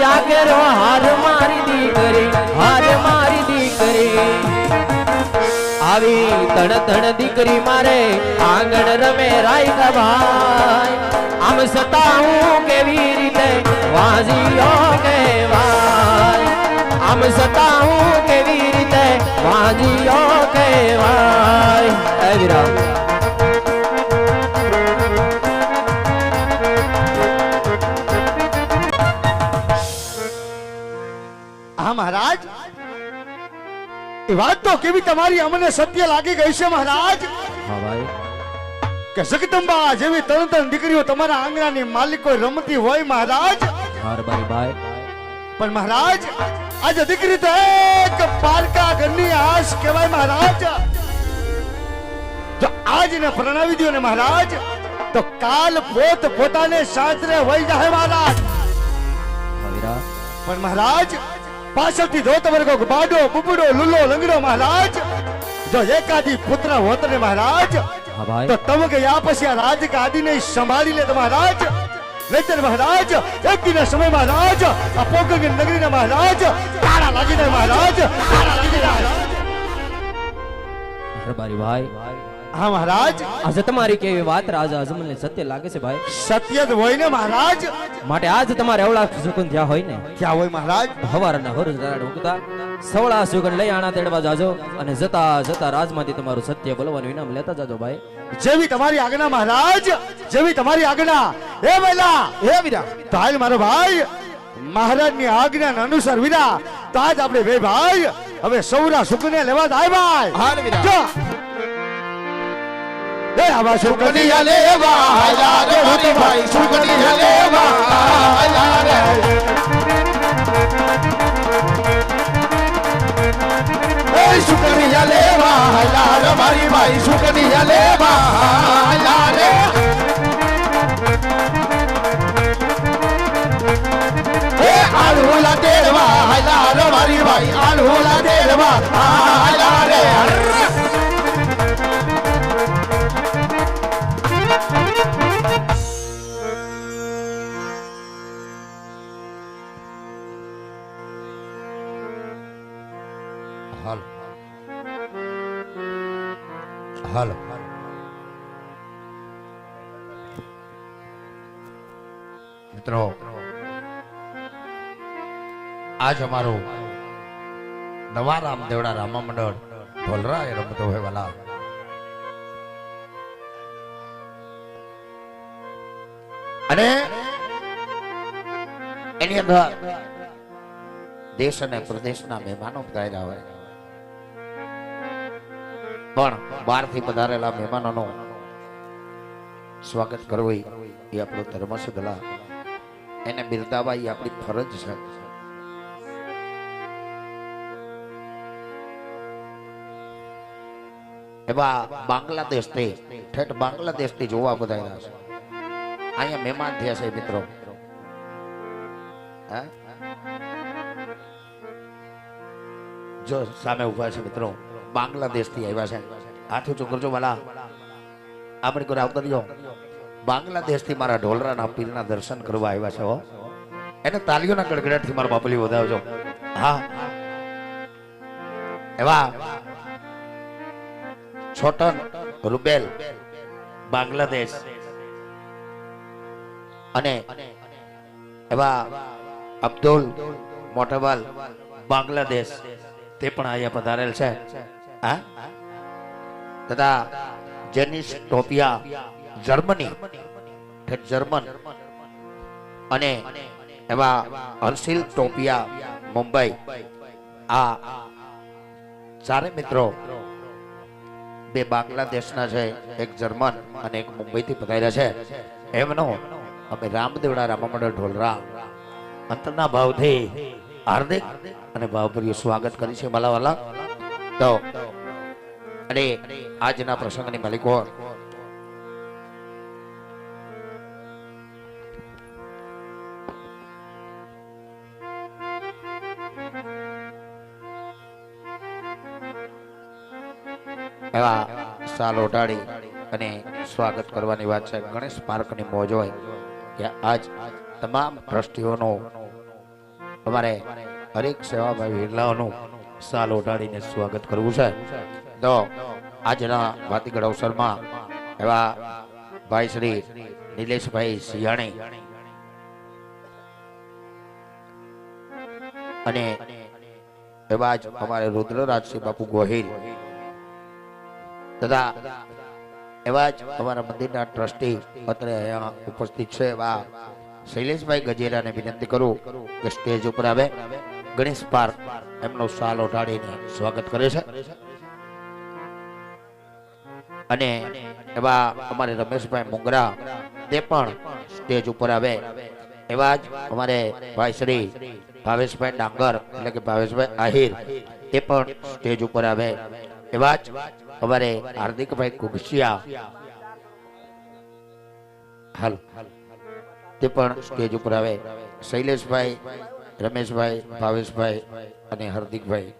યા કેરો હાર મારી દીકરી, હાર મારી દીકરી. આવી તણ તણ દીકરી મારે આંગણ રમે રાય ભાઈ. આમ છતાં હું કેવી રીતે વાજીઓ કહેવાય, આમ છતાં હું કેવી રીતે વાજીઓ કહેવાય. હે વીરા હા મહારાજ, એ વાત તો કેવી તમારી અમને સત્ય લાગી ગઈ છે મહારાજ. હા ભાઈ. કે જગદંબા જેવી ત્રણ ત્રણ દીકરીઓ તમારા આંગણાની માલિકો રમતી હોય મહારાજ. હાર મારી ભાઈ. પણ મહારાજ આજે દીકરી તો એક પારકા ઘરની આશ કહેવાય મહારાજ. જો આજ ને પ્રણાવી દો ને મહારાજ તો કાલ પોત પોતાને સાસરે વહી જાય મહારાજ. પણ મહારાજ પાછળથી જો તમારે બાડો બુબડો લુલો લંગડો મહારાજ જો એકાદી પુત્ર હોત ને મહારાજ તો તમે કે આ પછી આ રાજ ગાદી ને સંભાળી લે મહારાજ. નહીતર મહારાજ એક દિન સમય મહારાજ આ પોકંગ નગરી ના મહારાજ તાળા લાગી જાય મહારાજ, તાળા લાગી જાય મારી ભાઈ. હા મહારાજ, આજે તમારી કેવી વાત રાજા અજમલને સત્ય લાગે છે ભાઈ. સત્ય જ હોય ને મહારાજ. માટે આજ તમારે અવળા સુગંધ થયા હોય ને ક્યાં હોય મહારાજ? હવારના હોરજ રાડ ઉગતા સવળા સુગંધ લઈ આણા તેડવા જાજો અને જતા જતા રાજમાંથી તમારું સત્ય બોલવાનું ઇનામ લેતા જાજો ભાઈ. જેવી તમારી આજ્ઞા મહારાજ, જેવી તમારી આજ્ઞા. હે વેલા, હે વીરા, તો હાલ મારો ભાઈ મહારાજની આજ્ઞા અનુસાર વીરા તો આજ આપણે બે ભાઈ હવે સૌરા સુકને લેવા જાય ભાઈ. હાલ વીરા. એ આવા સુકનિયા લેવા આયા રે મારી ભાઈ, સુકનિયા લેવા આયા રે. એ સુકનિયા લેવા આયા રે મારી ભાઈ, સુકનિયા લેવા આયા રે. એ આલુલા દેવા આયા રે મારી ભાઈ, આલુલા દેવા આયા રે. હાલો મિત્રો, આજ અમારું નવા રામદેવડા રામા મંડળ ઢોલરા એ રમતો હોય વાલા. અને એની અંદર દેશ અને પ્રદેશના મહેમાનો પધારેલા હોય, પણ બહારથી પધારેલા મહેમાનોનું સ્વાગત કરવું એ આપણો ધર્મ છે. ભલા એને બિરદાવવા એ આપણી ફરજ છે. એવા બાંગ્લાદેશથી ઠેઠ બાંગ્લાદેશથી જોવા પધારેલા છે. અહીંયા મહેમાન થયા છે મિત્રો. જો સામે ઉભા છે મિત્રો, બાંગ્લાદેશ થી આવ્યા છે. હાથ ઊંચું કરજો વાલા, આપણે કોઈ આવતા દો. બાંગ્લાદેશ થી મારા ઢોલરાના પીરના દર્શન કરવા આવ્યા છે હો. એને તાલીઓના ગડગડાટ થી મારા બાપલી વધાવજો. હા, એવા છોટન રૂબેલ બાંગ્લાદેશ અને એવા અબ્દુલ મોટવાલ બાંગ્લાદેશ તે પણ અહીંયા પધારેલ છે. હા, તથા જેનિસ ટોપિયા જર્મની જર્મન અને એવા હર્ષિલ ટોપિયા મુંબઈ, આ ચારે મિત્રો બે બાંગ્લાદેશના છે, એક જર્મન અને એક મુંબઈથી પધાર્યા છે. એમનો અમે રામદેવડા રામા મંડળ ઢોલરા અંતરના ભાવથી હાર્દિક અને ભાવભર્યું સ્વાગત કરી છે માલાવાલા. તો અને આજના પ્રસંગની માલિકો એવા સાલ ઓઢાડી અને સ્વાગત કરવાની વાત છે. ગણેશ પાર્કની મોજ હોય કે આજ તમામ ટ્રસ્ટીઓનો અમારે હરેક સેવાભાઈ વિરલાઓનું સાલ ઓઢાડીને સ્વાગત કરવું છે. તો આજના ભાતીગળ અવસરમાં એવા ભાઈ શ્રી નિલેશભાઈ સિયાણી અને એવા જ અમારે રુદ્રરાજસિંહ બાપુ ગોહિલ તથા એવા જ અમારા મંદિરના ટ્રસ્ટી અત્રે અહીંયા ઉપસ્થિત છે એવા શૈલેષભાઈ ગજેરાને વિનંતી કરું કે સ્ટેજ ઉપર આવે. ગણેશ પાર્ક એમનો સાલ ઓઢાડીને સ્વાગત કરે છે. અને એવા અમારે રમેશભાઈ મુંગરા તે પણ સ્ટેજ ઉપર આવે. એવા જ અમારે ભાઈ શ્રી ભાવેશભાઈ ડાંગર એટલે કે ભાવેશભાઈ આહિર તે પણ સ્ટેજ ઉપર આવે. એવા જ અમારે હાર્દિકભાઈ કુગસિયા હાલ તે પણ સ્ટેજ ઉપર આવે. શૈલેષભાઈ, રમેશભાઈ, ભાવેશભાઈ અને હાર્દિકભાઈ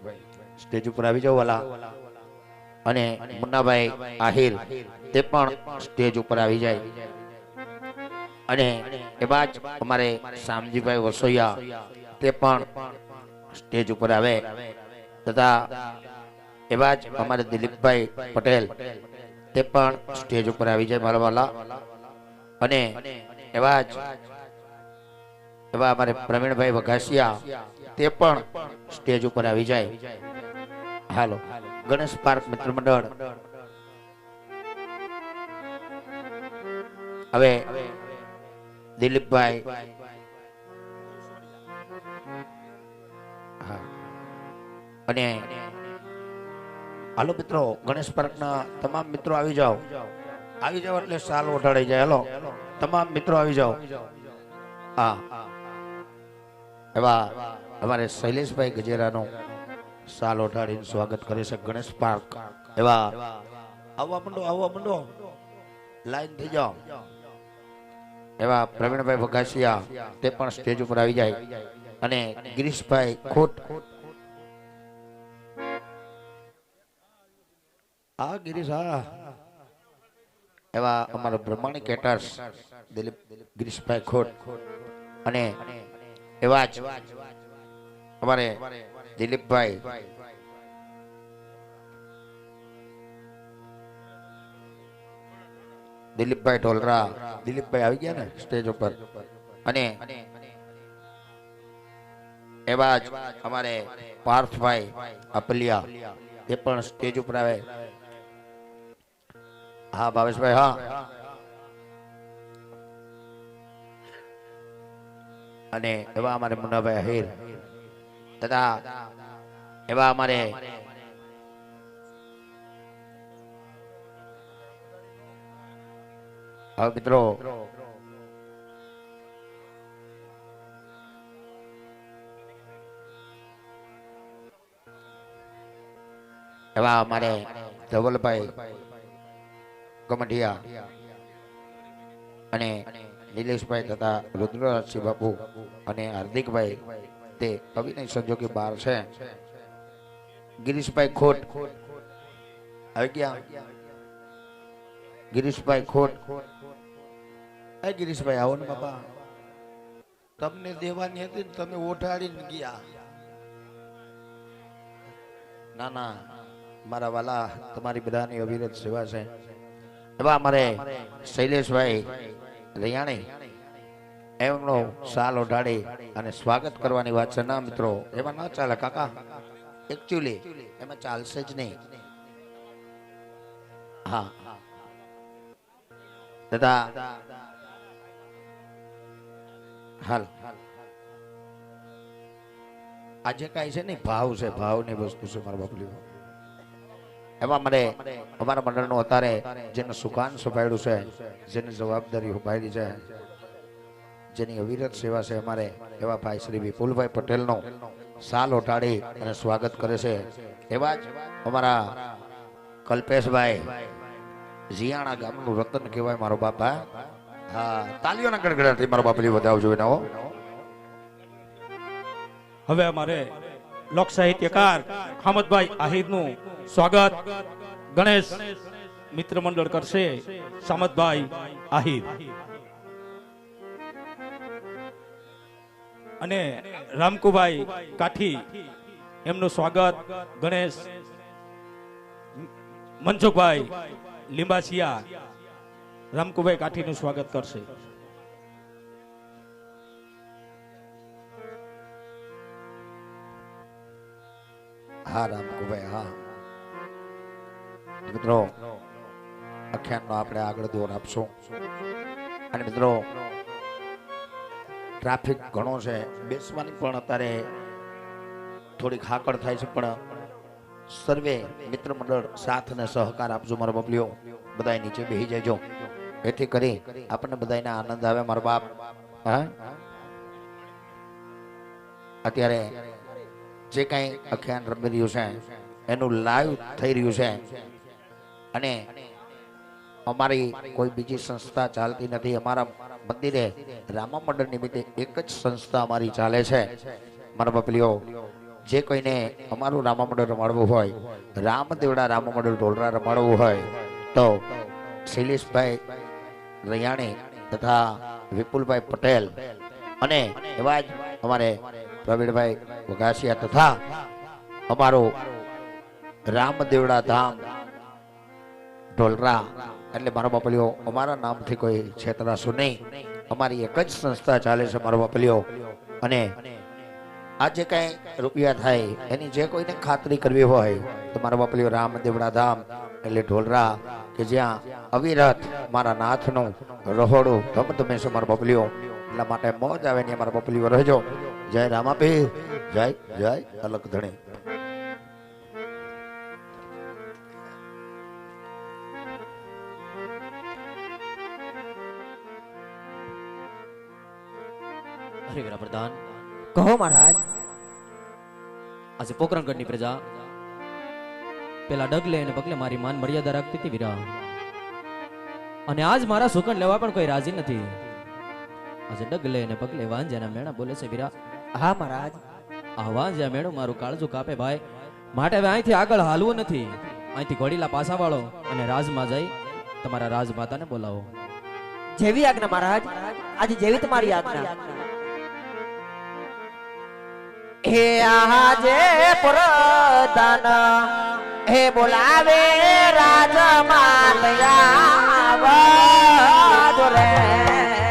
સ્ટેજ ઉપર આવી જાઓ વાલા. અને મુન્નાભાઈ આહિર તે પણ સ્ટેજ ઉપર આવી જાય. અને એવા જ અમારે શામજીભાઈ વસોયા તે પણ સ્ટેજ ઉપર આવે. તથા એવા જ અમારે દિલીપભાઈ પટેલ તે પણ સ્ટેજ ઉપર આવી જાય મારા વાલા. અને એવા જ એવા અમારે પ્રવીણભાઈ વઘાસિયા તે પણ સ્ટેજ ઉપર આવી જાય. હાલો ગણેશ પાર્ક મિત્ર મંડળ હવે દિલીપભાઈ અને હાલો મિત્રો ગણેશ પાર્કના તમામ મિત્રો આવી જાઓ એટલે સાલ ઓઢાડાઈ જાય. હાલો તમામ મિત્રો આવી જાઓ. હા એવા અમારે શૈલેષભાઈ ગજેરાનું સાલ ઓઢાડીને સ્વાગત કરે છે ગણેશ પાર્ક. એવા આવવા મંડો લાઈન થઈ જાઓ. એવા પ્રવીણભાઈ વઘાસિયા તે પણ સ્ટેજ ઉપર આવી જાય. અને ગિરીશભાઈ ખોટ ગિરીશ એવા અમારા બ્રહ્માણી કેટર્સ દિલીપ ગિરીશભાઈ ખોટ અને એવા જ અમારે દિલીપભાઈ ઢોલરા દિલીપભાઈ આવી ગયા ને સ્ટેજ ઉપર. અને એવા જ અમારે પાર્થભાઈ અપલિયા તે પણ સ્ટેજ ઉપર આવે. હા ભાવેશભાઈ હા. અને એવા અમારે મુન્નાભાઈ આહિર તથા એવા અમારે હવે મિત્રો એવા અમારે ધવલભાઈ કમઠિયા અને નિલેશભાઈ તથા રુદ્રરાજસિંહ બાપુ અને હાર્દિકભાઈ તે અભિનય સંજોગી બહાર છે. ગિરીશભાઈ ખોટ આવી ગયા. ગિરીશભાઈ ખોટ ગિરીશભાઈ આવો ને બાપા. તમને દેવાની હતી ને તમે ઓઢાડીને ગયા. ના મારા વાલા તમારી બધાની અવિરત સેવા છે. એવા અમારે શૈલેષભાઈ રૈયાણી એમનો સાલ ઓઢાડી અને સ્વાગત કરવાની વાત છે. ના મિત્રો એમાં ના ચાલે કાકા. એકચ્યુઅલી એમાં ચાલશે જ નહીં. હા દાદા હાલ આજે કઈ છે ને ભાવ છે, ભાવની વસ્તુ છે મારા બાપલી. એમાં મને અમારા મંડળનું અત્યારે જેનું સુકાન સંભાળ્યું છે, જેની જવાબદારી ઉભારી છે, જેની અવિરત સેવા છે અમારે એવા ભાઈ શ્રી વિપુલભાઈ પટેલનો સાલ ઓઢાડી અને સ્વાગત કરે છે. એવા જ અમારા કલ્પેશભાઈ જીયાણા ગામનું રતન કહેવાય મારો બાપા. હા તાલીઓના ગડગડાટથી મારો બાપલી વધાવજો એના હો. હવે અમારે લોક સાહિત્યકાર હામદભાઈ આહિરનું સ્વાગત ગણેશ મિત્ર મંડળ કરશે. સામતભાઈ આહિર અને રામકુભાઈ કાઠી એમનું સ્વાગત ગણેશ મનસુખભાઈ લીંબાસિયા રામકુભાઈ કાઠીનું સ્વાગત કરશે. હા રામકુભાઈ હા. મિત્રો આખ્યાનનો આપણે આગળ દોર આપશું. અને મિત્રો ટ્રાફિક ઘણો છે, બેસવાની પણ અત્યારે થોડીક હાકડ થાય છે, પણ સર્વે મિત્ર મંડળ સાથ અને સહકાર આપજો મારા બબલીઓ. બધા નીચે બેસી જજો, એથી કરી આપણને બધાને આનંદ આવે. મારા બાપ હા અત્યારે જે કઈ આખ્યાન રમી રહ્યું છે એનું લાઈવ થઈ રહ્યું છે. અને અમારી કોઈ બીજી સંસ્થા ચાલતી નથી. અમારા મંદિરે રામા મંડળ નિમિત્તે એક જ સંસ્થા અમારી ચાલે છે. મારા બપલીઓ જે કોઈને અમારું રામા મંડળ રમાડવું હોય, રામદેવડા રામા મંડળ ઢોલરા રમાડવું હોય તો શૈલેષભાઈ રૈયાણી તથા વિપુલભાઈ પટેલ અને એવા જ અમારે પ્રવીણભાઈ વઘાસિયા તથા અમારું રામદેવડા ધામ ઢોલરા, એટલે મારા બાપલીઓ અમારા નામથી કોઈ છેતરાશો નહીં. અમારી એક જ સંસ્થા ચાલે છે મારા બાપલીઓ. અને આ જે કઈ રૂપિયા થાય એની જે કોઈને ખાતરી કરવી હોય તો મારા બાપલીઓ રામદેવડા ધામ એટલે ઢોલરા કે જ્યાં અવિરત મારા નાથનું રહોડું ધમધમે છે મારા બાપલીઓ. એટલા માટે મોજ આવે ને મારા બાપલીઓ રહેજો. જય રામાપીર, જય જય અલગ ધણી. અરે વીરા પ્રધાન, કહો મહારાજ. આજે પોકરણગઢની પ્રજા પેલા ડગલે અને પગલે મારી માન મર્યાદા રાખતી હતી વીરા, અને આજ મારા સુકન લેવા પણ કોઈ રાજી નથી. આજે ડગલે અને પગલે વાંજ્યાના મેણા બોલે છે વીરા. હા મહારાજ. આ વાંજ્યા મેણું મારું કાળજું કાપે ભાઈ. માટે હવે અહીંથી આગળ હાલવું નથી. અહીંથી ઘોડીલા પાસા વાળો અને રાજમાં જઈ તમારા રાજમાતાને બોલાવો. જેવી આજ્ઞા મહારાજ, આજે જેવી તમારી આજ્ઞા. હે આજે પ્રધાન હે બોલાવે રાજમાતયા રે